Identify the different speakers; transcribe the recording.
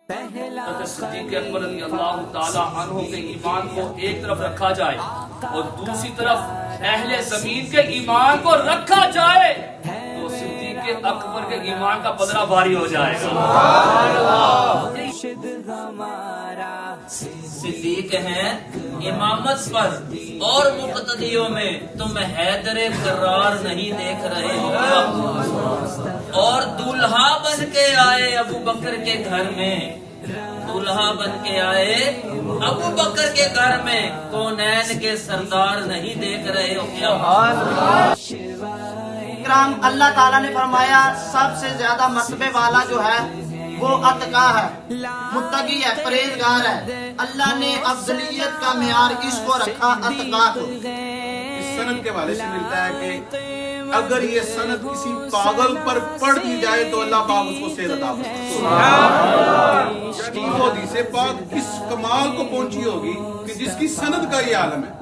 Speaker 1: صدیق اکبر رضی اللہ تعالی عنہ کے ایمان کو ایک طرف رکھا جائے اور دوسری طرف اہل زمین کے ایمان کو رکھا جائے تو صدیق اکبر کے ایمان کا پدرہ بھاری ہو جائے گا۔
Speaker 2: صدیق ہیں امامت پر اور مقتدیوں میں تم حیدر کرار نہیں دیکھ رہے ہو کیا؟ اور دولہا بن کے آئے ابو بکر کے گھر میں، دولہا بن کے آئے ابو بکر کے گھر میں، کونین کے سردار نہیں دیکھ رہے ہو کیا؟
Speaker 3: اکرام اللہ تعالیٰ نے فرمایا سب سے زیادہ مرتبے والا جو ہے وہ اتقا ہے، متقی ہے، پرہیزگار ہے۔ اللہ نے افضلیت کا معیار اس کو رکھا اتقا کو۔
Speaker 4: اس سند کے حوالے سے ملتا ہے کہ اگر یہ سند کسی پاگل پر پڑھ دی جائے تو اللہ پاک اس کو صحت عطا فرمائے۔ یعنی وہ حدیث پاک کس کمال کو پہنچی ہوگی کہ جس کی سند کا یہ عالم ہے۔